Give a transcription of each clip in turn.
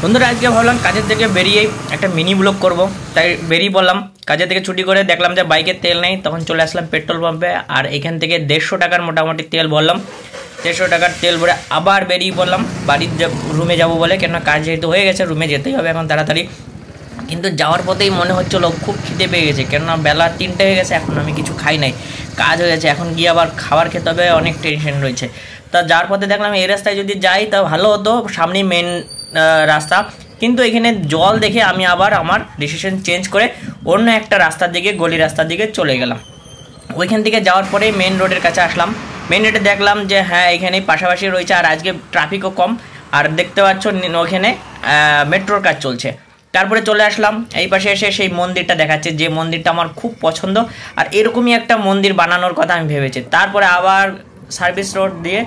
বন্ধুরা আজকে ভাবলাম কাজের থেকে বেরিয়ে একটা মিনি ব্লগ করব, তাই বেরিয়ে বললাম। কাজের থেকে ছুটি করে দেখলাম যে বাইকের তেল নেই, তখন চলে আসলাম পেট্রোল পাম্পে। আর এখান থেকে 150 টাকার মোটামুটি তেল ভরলাম। 150 টাকার তেল ভরে আবার বেরিয়ে পড়লাম বাড়ির রুমে যাব বলে, কেননা কাজ যেহেতু হয়ে গেছে রুমে যেতেই হবে এখন তাড়াতাড়ি। কিন্তু যাওয়ার পথেই মনে হচ্ছিলো খুব খিদে পেয়ে গেছে, কেননা বেলা 3টে হয়ে গেছে, এখন আমি কিছু খাই নাই, কাজ হয়ে গেছে, এখন গিয়ে আবার খাবার খেতে হবে, অনেক টেনশন রয়েছে। তা যাওয়ার পথে দেখলাম এই রাস্তায় যদি যাই তা ভালো হতো, সামনেই মেন রাস্তা। কিন্তু এখানে জল দেখে আমি আবার আমার ডিসিশন চেঞ্জ করে অন্য একটা রাস্তার দিকে, গলি রাস্তার দিকে চলে গেলাম। ওইখান থেকে যাওয়ার পরে মেন রোডের কাছে আসলাম। মেন রোডে দেখলাম যে হ্যাঁ এখানেই পাশাপাশি রয়েছে, আর আজকে ট্রাফিকও কম। আর দেখতে পাচ্ছ ওখানে মেট্রোর কাজ চলছে। তারপরে চলে আসলাম এই পাশে, এসে সেই মন্দিরটা দেখাচ্ছে, যে মন্দিরটা আমার খুব পছন্দ, আর এরকমই একটা মন্দির বানানোর কথা আমি ভেবেছি। তারপরে আবার সার্ভিস রোড দিয়ে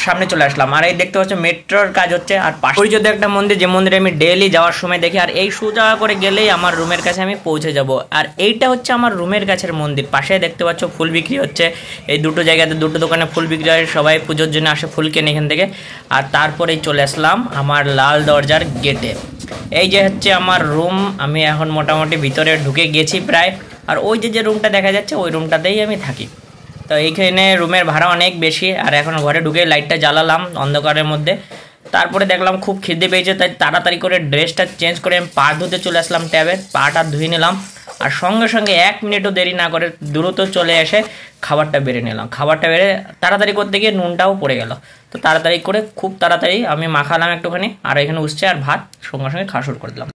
সামনে চলে আসলাম। আর এই দেখতে পাচ্ছ মেট্রোর কাজ হচ্ছে, আর পাশে যদি একটা মন্দির, যে মন্দিরে আমি ডেইলি যাওয়ার সময় দেখি। আর এই সোজা করে গেলেই আমার রুমের কাছে আমি পৌঁছে যাব। আর এইটা হচ্ছে আমার রুমের কাছের মন্দির। পাশে দেখতে পাচ্ছ ফুল বিক্রি হচ্ছে, এই দুটো জায়গাতে দুটো দোকানে ফুল বিক্রি হয়, সবাই পুজোর জন্য আসে ফুল কেনে এখান থেকে। আর তারপরেই চলে আসলাম আমার লাল দরজার গেটে। এই যে হচ্ছে আমার রুম, আমি এখন মোটামুটি ভিতরে ঢুকে গেছি প্রায়। আর ওই যে রুমটা দেখা যাচ্ছে ওই রুমটাতেই আমি থাকি। তো এইখানে রুমের ভাড়া অনেক বেশি। আর এখন ঘরে ঢুকে লাইটটা জ্বালালাম অন্ধকারের মধ্যে। তারপরে দেখলাম খুব খিদে পেয়েছে, তাই তাড়াতাড়ি করে ড্রেসটা চেঞ্জ করে আমি পা ধুতে চলে আসলাম ট্যাবে, পাটা ধুয়ে নিলাম। আর সঙ্গে সঙ্গে 1 মিনিটও দেরি না করে দ্রুত চলে এসে খাবারটা বেড়ে নিলাম। খাবারটা বেড়ে তাড়াতাড়ি করতে গিয়ে নুনটাও পড়ে গেল, তো তাড়াতাড়ি করে খুব তাড়াতাড়ি আমি মাখালাম একটুখানি। আর এখানে উঠছে আর ভাত সঙ্গে সঙ্গে খাওয়া শুরু করে দিলাম।